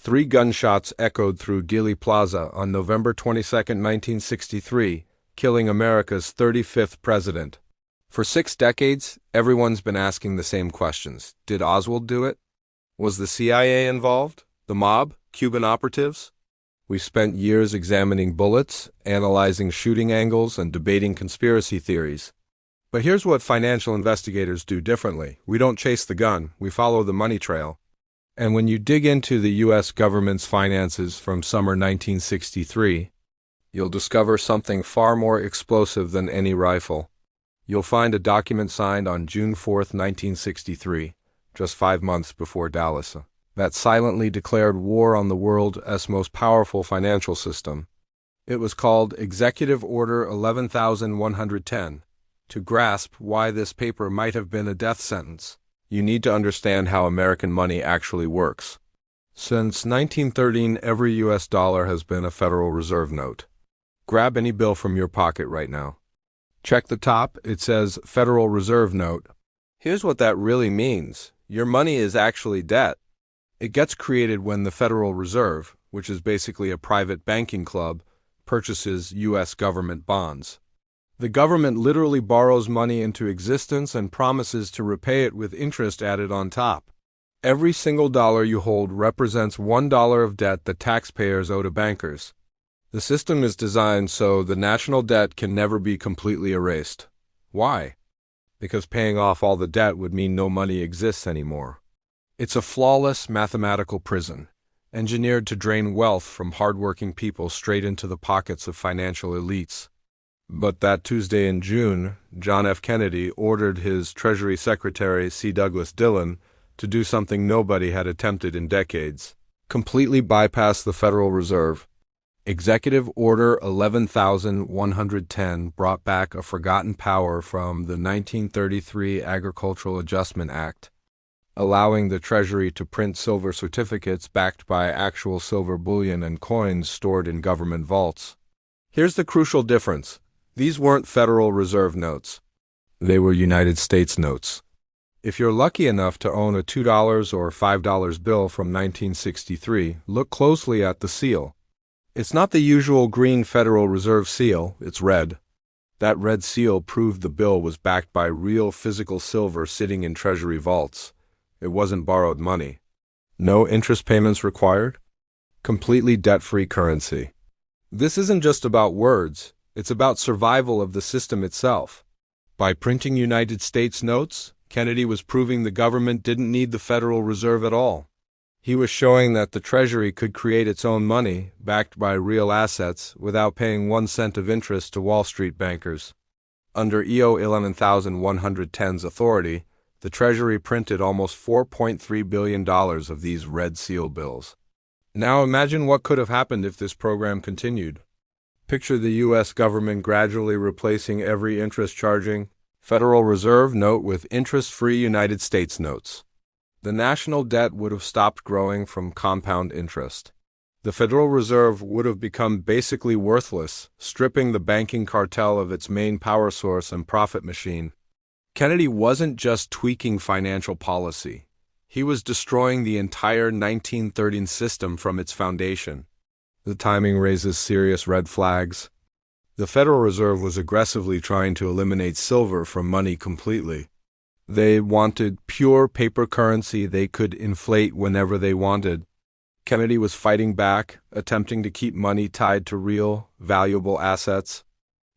Three gunshots echoed through Dealey Plaza on November 22, 1963, killing America's 35th president. For 6 decades, everyone's been asking the same questions. Did Oswald do it? Was the CIA involved? The mob? Cuban operatives? We've spent years examining bullets, analyzing shooting angles, and debating conspiracy theories. But here's what financial investigators do differently. We don't chase the gun, we follow the money trail. And when you dig into the U.S. government's finances from summer 1963, you'll discover something far more explosive than any rifle. You'll find a document signed on June 4, 1963, just 5 months before Dallas, that silently declared war on the world's most powerful financial system. It was called Executive Order 11,110. To grasp why this paper might have been a death sentence, you need to understand how American money actually works. Since 1913, every U.S. dollar has been a Federal Reserve note. Grab any bill from your pocket right now. Check the top, it says Federal Reserve Note. Here's what that really means. Your money is actually debt. It gets created when the Federal Reserve, which is basically a private banking club, purchases U.S. government bonds. The government literally borrows money into existence and promises to repay it with interest added on top. Every single dollar you hold represents $1 of debt that taxpayers owe to bankers. The system is designed so the national debt can never be completely erased. Why? Because paying off all the debt would mean no money exists anymore. It's a flawless mathematical prison, engineered to drain wealth from hardworking people straight into the pockets of financial elites. But that Tuesday in June, John F. Kennedy ordered his Treasury Secretary C. Douglas Dillon to do something nobody had attempted in decades: completely bypass the Federal Reserve. Executive Order 11,110 brought back a forgotten power from the 1933 Agricultural Adjustment Act, allowing the Treasury to print silver certificates backed by actual silver bullion and coins stored in government vaults. Here's the crucial difference. These weren't Federal Reserve notes. They were United States notes. If you're lucky enough to own a $2 or $5 bill from 1963, look closely at the seal. It's not the usual green Federal Reserve seal, it's red. That red seal proved the bill was backed by real physical silver sitting in Treasury vaults. It wasn't borrowed money. No interest payments required. Completely debt-free currency. This isn't just about words. It's about survival of the system itself. By printing United States notes, Kennedy was proving the government didn't need the Federal Reserve at all. He was showing that the Treasury could create its own money, backed by real assets, without paying 1 cent of interest to Wall Street bankers. Under EO 11,110's authority, the Treasury printed almost $4.3 billion of these red seal bills. Now imagine what could have happened if this program continued. Picture the U.S. government gradually replacing every interest-charging Federal Reserve note with interest-free United States notes. The national debt would have stopped growing from compound interest. The Federal Reserve would have become basically worthless, stripping the banking cartel of its main power source and profit machine. Kennedy wasn't just tweaking financial policy. He was destroying the entire 1913 system from its foundation. The timing raises serious red flags. The Federal Reserve was aggressively trying to eliminate silver from money completely. They wanted pure paper currency they could inflate whenever they wanted. Kennedy was fighting back, attempting to keep money tied to real, valuable assets.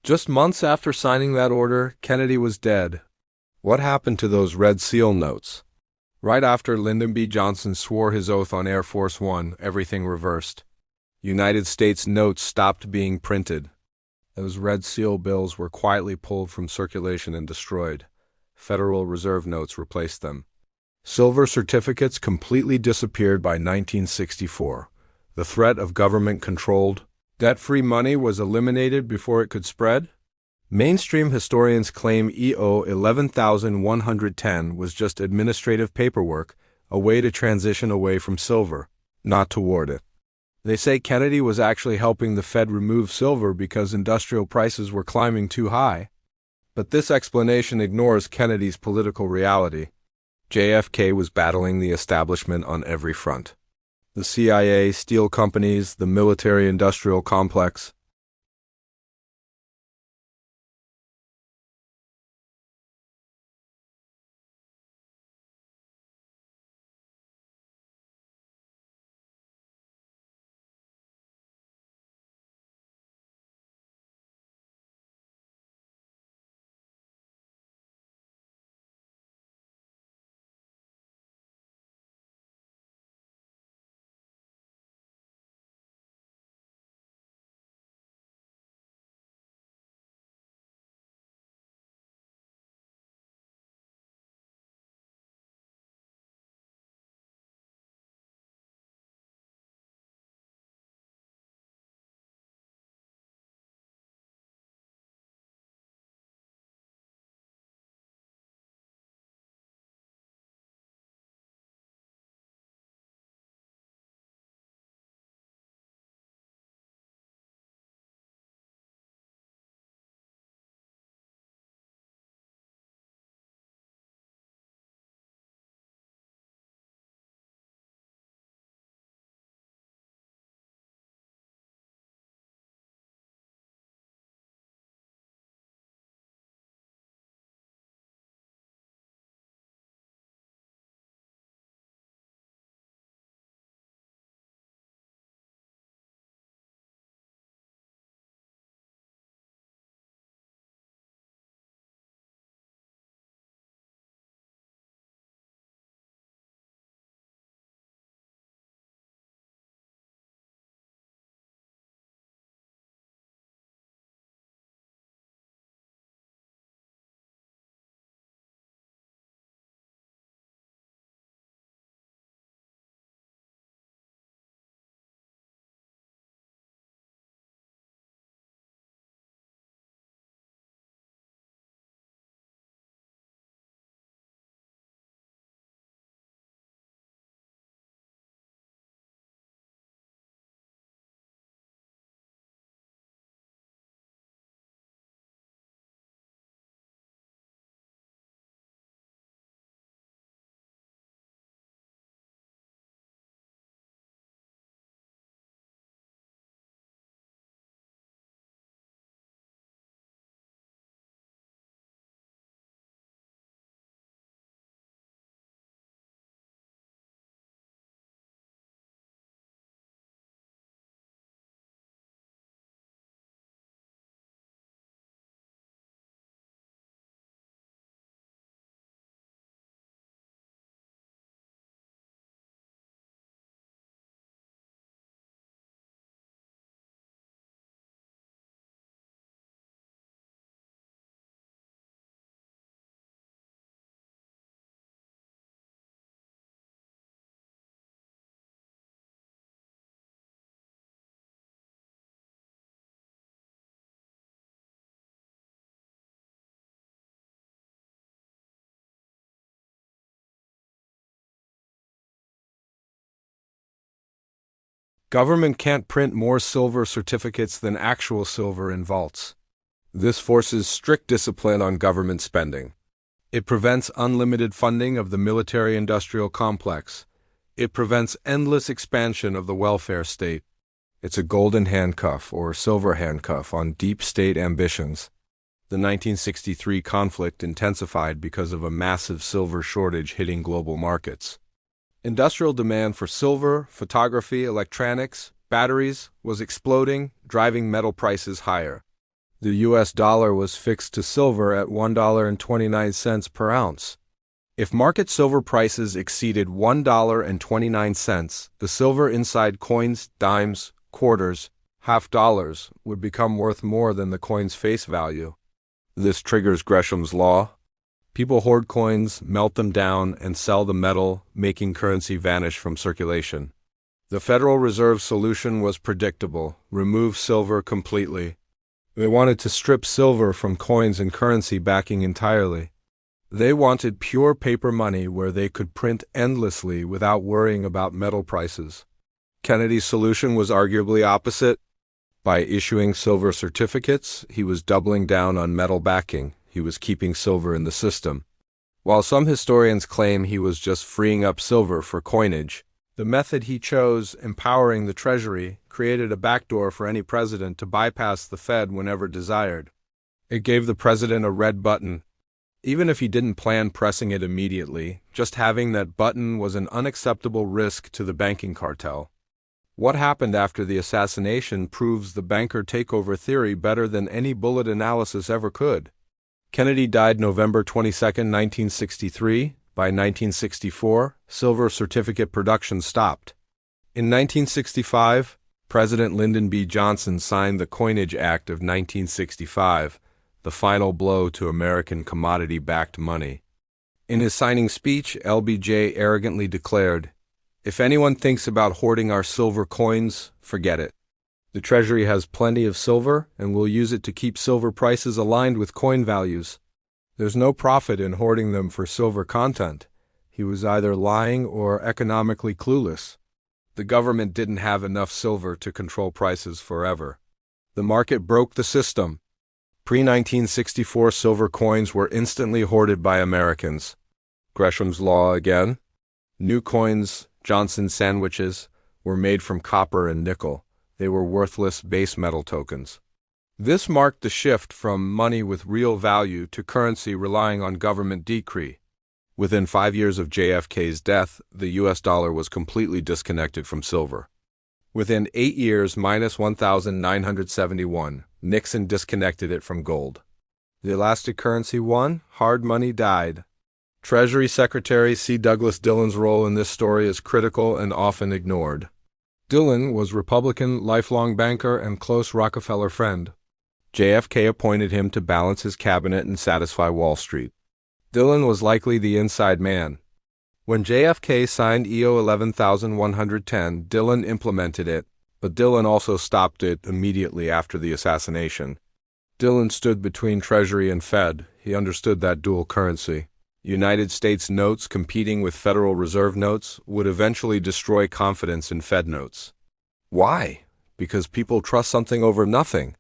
Just months after signing that order, Kennedy was dead. What happened to those red seal notes? Right after Lyndon B. Johnson swore his oath on Air Force One, everything reversed. United States notes stopped being printed. Those red seal bills were quietly pulled from circulation and destroyed. Federal Reserve notes replaced them. Silver certificates completely disappeared by 1964. The threat of government-controlled, debt-free money was eliminated before it could spread. Mainstream historians claim EO 11,110 was just administrative paperwork, a way to transition away from silver, not toward it. They say Kennedy was actually helping the Fed remove silver because industrial prices were climbing too high. But this explanation ignores Kennedy's political reality. JFK was battling the establishment on every front. The CIA, steel companies, the military-industrial complex. Government can't print more silver certificates than actual silver in vaults. This forces strict discipline on government spending. It prevents unlimited funding of the military-industrial complex. It prevents endless expansion of the welfare state. It's a golden handcuff or silver handcuff on deep state ambitions. The 1963 conflict intensified because of a massive silver shortage hitting global markets. Industrial demand for silver, photography, electronics, batteries was exploding, driving metal prices higher. The US dollar was fixed to silver at $1.29 per ounce. If market silver prices exceeded $1.29, the silver inside coins, dimes, quarters, half dollars would become worth more than the coin's face value. This triggers Gresham's law. People hoard coins, melt them down, and sell the metal, making currency vanish from circulation. The Federal Reserve solution was predictable: remove silver completely. They wanted to strip silver from coins and currency backing entirely. They wanted pure paper money where they could print endlessly without worrying about metal prices. Kennedy's solution was arguably opposite. By issuing silver certificates, he was doubling down on metal backing. He was keeping silver in the system. While some historians claim he was just freeing up silver for coinage, The method he chose, empowering the Treasury, created a backdoor for any president to bypass the Fed whenever desired. It gave the president a red button. Even if he didn't plan pressing it immediately, just having that button was an unacceptable risk to the banking cartel. What happened after the assassination proves the banker takeover theory better than any bullet analysis ever could. Kennedy died November 22, 1963. By 1964, silver certificate production stopped. In 1965, President Lyndon B. Johnson signed the Coinage Act of 1965, the final blow to American commodity-backed money. In his signing speech, LBJ arrogantly declared, "If anyone thinks about hoarding our silver coins, forget it. The Treasury has plenty of silver, and we'll use it to keep silver prices aligned with coin values. There's no profit in hoarding them for silver content." He was either lying or economically clueless. The government didn't have enough silver to control prices forever. The market broke the system. Pre-1964 silver coins were instantly hoarded by Americans. Gresham's Law again. New coins, Johnson sandwiches, were made from copper and nickel. They were worthless base metal tokens. This marked the shift from money with real value to currency relying on government decree. Within 5 years of JFK's death, the US dollar was completely disconnected from silver. Within 8 years, minus 1,971, Nixon disconnected it from gold. The elastic currency won, hard money died. Treasury Secretary C. Douglas Dillon's role in this story is critical and often ignored. Dillon was Republican, lifelong banker, and close Rockefeller friend. JFK appointed him to balance his cabinet and satisfy Wall Street. Dillon was likely the inside man. When JFK signed EO 11,110, Dillon implemented it, but Dillon also stopped it immediately after the assassination. Dillon stood between Treasury and Fed. He understood that dual currency. United States notes competing with Federal Reserve notes would eventually destroy confidence in Fed notes. Why? Because people trust something over nothing.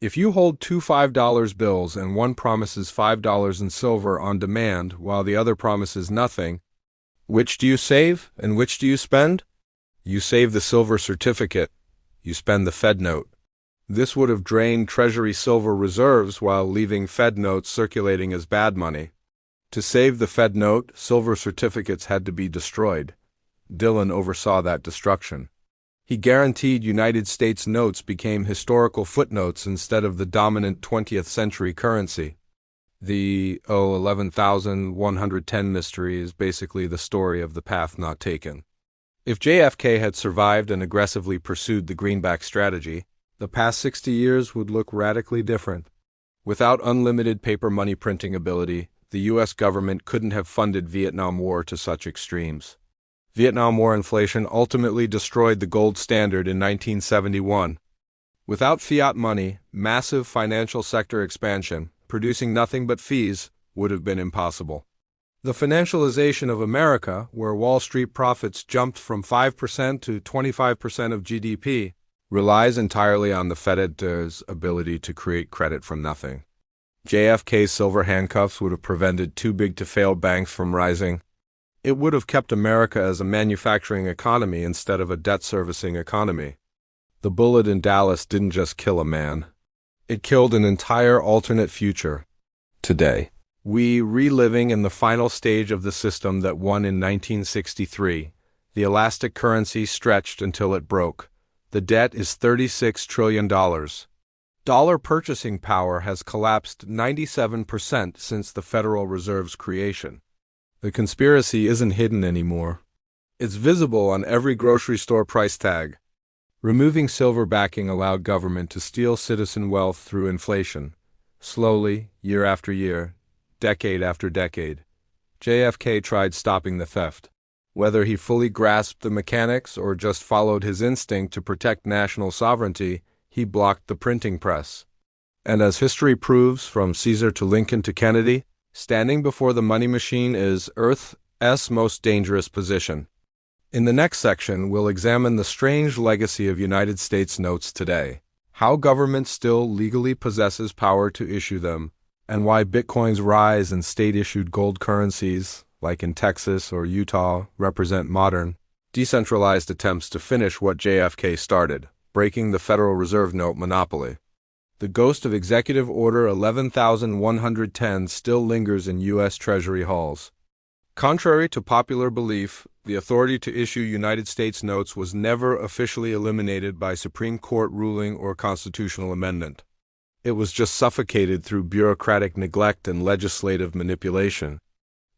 If you hold two $5 bills and one promises $5 in silver on demand while the other promises nothing, which do you save and which do you spend? You save the silver certificate. You spend the Fed note. This would have drained Treasury silver reserves while leaving Fed notes circulating as bad money. To save the Fed note, silver certificates had to be destroyed. Dillon oversaw that destruction. He guaranteed United States notes became historical footnotes instead of the dominant 20th century currency. The 11,110 mystery is basically the story of the path not taken. If JFK had survived and aggressively pursued the greenback strategy, the past 60 years would look radically different. Without unlimited paper money printing ability, the U.S. government couldn't have funded Vietnam War to such extremes. Vietnam War inflation ultimately destroyed the gold standard in 1971. Without fiat money, massive financial sector expansion, producing nothing but fees, would have been impossible. The financialization of America, where Wall Street profits jumped from 5% to 25% of GDP, relies entirely on the Fed's ability to create credit from nothing. JFK's silver handcuffs would have prevented too-big-to-fail banks from rising. It would have kept America as a manufacturing economy instead of a debt-servicing economy. The bullet in Dallas didn't just kill a man. It killed an entire alternate future. Today, we reliving in the final stage of the system that won in 1963. The elastic currency stretched until it broke. The debt is $36 trillion. Dollar purchasing power has collapsed 97% since the Federal Reserve's creation. The conspiracy isn't hidden anymore. It's visible on every grocery store price tag. Removing silver backing allowed government to steal citizen wealth through inflation, slowly, year after year, decade after decade. JFK tried stopping the theft. Whether he fully grasped the mechanics or just followed his instinct to protect national sovereignty, he blocked the printing press. And as history proves, from Caesar to Lincoln to Kennedy, standing before the money machine is Earth's most dangerous position. In the next section, we'll examine the strange legacy of United States notes today, how government still legally possesses power to issue them, and why Bitcoin's rise and state-issued gold currencies, like in Texas or Utah, represent modern, Decentralized attempts to finish what JFK started, breaking the Federal Reserve note monopoly. The ghost of Executive Order 11,110 still lingers in U.S. Treasury halls. Contrary to popular belief, the authority to issue United States notes was never officially eliminated by Supreme Court ruling or constitutional amendment. It was just suffocated through bureaucratic neglect and legislative manipulation.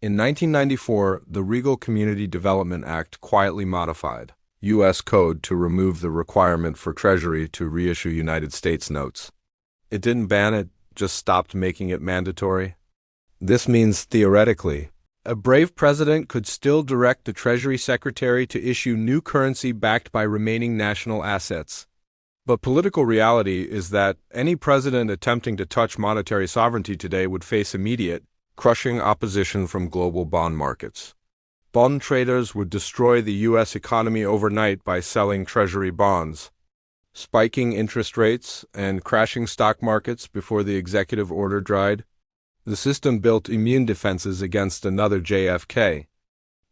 In 1994, the Regal Community Development Act quietly modified U.S. Code to remove the requirement for Treasury to reissue United States notes. It didn't ban it, just stopped making it mandatory. This means, theoretically, a brave president could still direct the Treasury Secretary to issue new currency backed by remaining national assets. But political reality is that any president attempting to touch monetary sovereignty today would face immediate, crushing opposition from global bond markets. Bond traders would destroy the U.S. economy overnight by selling Treasury bonds, spiking interest rates, and crashing stock markets before the executive order dried. The system built immune defenses against another JFK.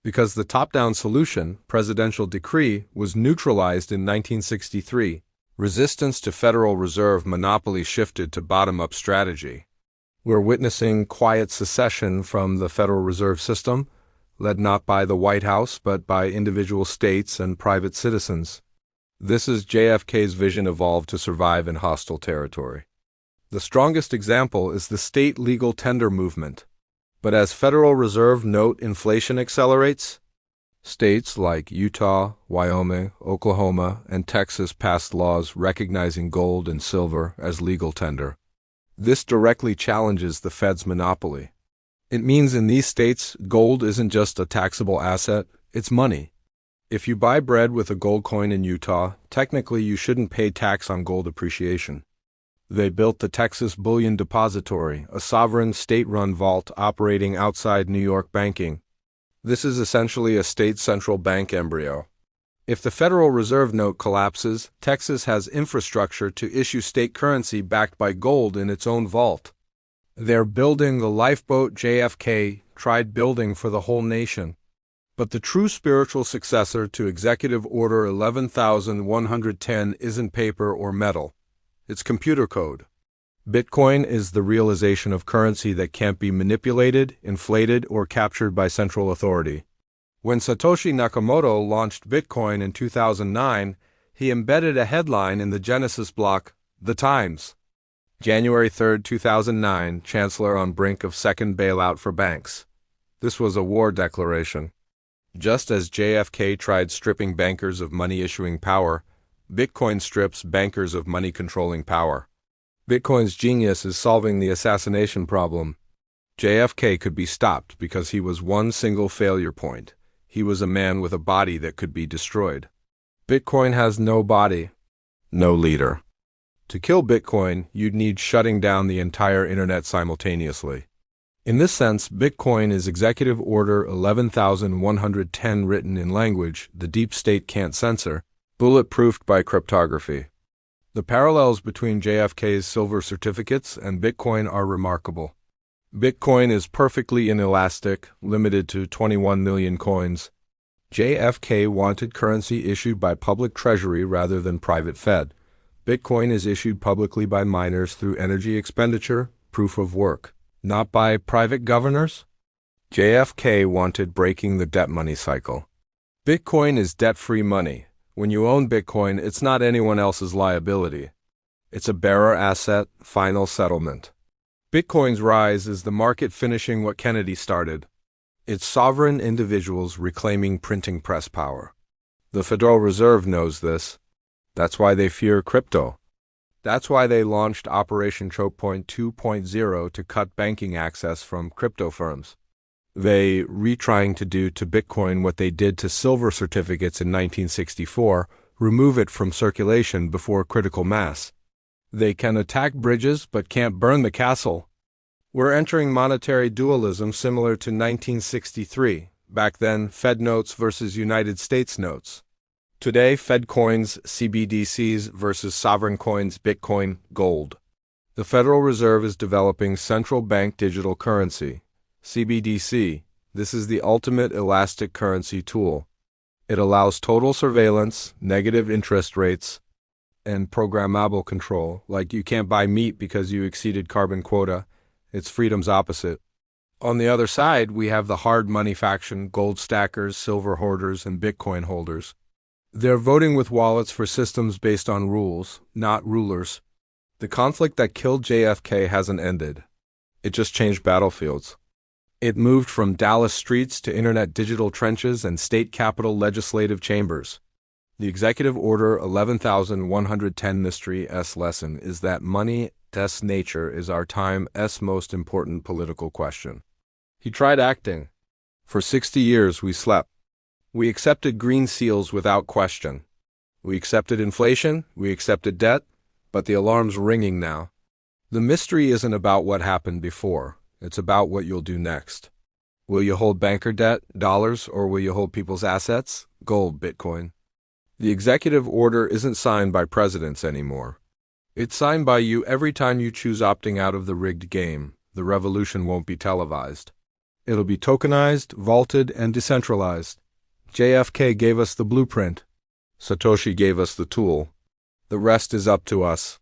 Because the top-down solution, presidential decree, was neutralized in 1963, resistance to Federal Reserve monopoly shifted to bottom-up strategy. We're witnessing quiet secession from the Federal Reserve System, led not by the White House but by individual states and private citizens. This is JFK's vision evolved to survive in hostile territory. The strongest example is the state legal tender movement. But as Federal Reserve note inflation accelerates, states like Utah, Wyoming, Oklahoma, and Texas passed laws recognizing gold and silver as legal tender. This directly challenges the Fed's monopoly. It means in these states, gold isn't just a taxable asset, it's money. If you buy bread with a gold coin in Utah, technically you shouldn't pay tax on gold appreciation. They built the Texas Bullion Depository, a sovereign state-run vault operating outside New York banking. This is essentially a state central bank embryo. If the Federal Reserve note collapses, Texas has infrastructure to issue state currency backed by gold in its own vault. They're building the lifeboat JFK tried building for the whole nation. But the true spiritual successor to Executive Order 11,110 isn't paper or metal. It's computer code. Bitcoin is the realization of currency that can't be manipulated, inflated, or captured by central authority. When Satoshi Nakamoto launched Bitcoin in 2009, he embedded a headline in the Genesis block, The Times. January 3, 2009, Chancellor on brink of second bailout for banks. This was a war declaration. Just as JFK tried stripping bankers of money-issuing power, Bitcoin strips bankers of money-controlling power. Bitcoin's genius is solving the assassination problem. JFK could be stopped because he was one single failure point. He was a man with a body that could be destroyed. Bitcoin has no body, no leader. To kill Bitcoin, you'd need shutting down the entire internet simultaneously. In this sense, Bitcoin is Executive Order 11,110 written in language the deep state can't censor, bulletproofed by cryptography. The parallels between JFK's silver certificates and Bitcoin are remarkable. Bitcoin is perfectly inelastic, limited to 21 million coins. JFK wanted currency issued by public treasury rather than private Fed. Bitcoin is issued publicly by miners through energy expenditure, proof of work, not by private governors. JFK wanted breaking the debt money cycle. Bitcoin is debt-free money. When you own Bitcoin, it's not anyone else's liability. It's a bearer asset, final settlement. Bitcoin's rise is the market finishing what Kennedy started. It's sovereign individuals reclaiming printing press power. The Federal Reserve knows this. That's why they fear crypto. That's why they launched Operation Choke Point 2.0 to cut banking access from crypto firms. They retrying to do to Bitcoin what they did to silver certificates in 1964, remove it from circulation before critical mass. They can attack bridges but can't burn the castle. We're entering monetary dualism similar to 1963, back then Fed notes versus United States notes. Today, Fed coins, CBDCs versus sovereign coins, Bitcoin, gold. The Federal Reserve is developing central bank digital currency, CBDC. This is the ultimate elastic currency tool. It allows total surveillance, negative interest rates, and programmable control. Like you can't buy meat because you exceeded carbon quota. It's freedom's opposite. On the other side, we have the hard money faction, gold stackers, silver hoarders, and Bitcoin holders. They're voting with wallets for systems based on rules, not rulers. The conflict that killed JFK hasn't ended. It just changed battlefields. It moved from Dallas streets to internet digital trenches and state capitol legislative chambers. The Executive Order 11,110 Mystery-S lesson is that money's nature is our time's most important political question. He tried acting. For 60 years we slept. We accepted green seals without question. We accepted inflation, we accepted debt, but the alarm's ringing now. The mystery isn't about what happened before. It's about what you'll do next. Will you hold banker debt, dollars, or will you hold people's assets, gold, Bitcoin? The executive order isn't signed by presidents anymore. It's signed by you every time you choose opting out of the rigged game. The revolution won't be televised. It'll be tokenized, vaulted, and decentralized. JFK gave us the blueprint. Satoshi gave us the tool. The rest is up to us.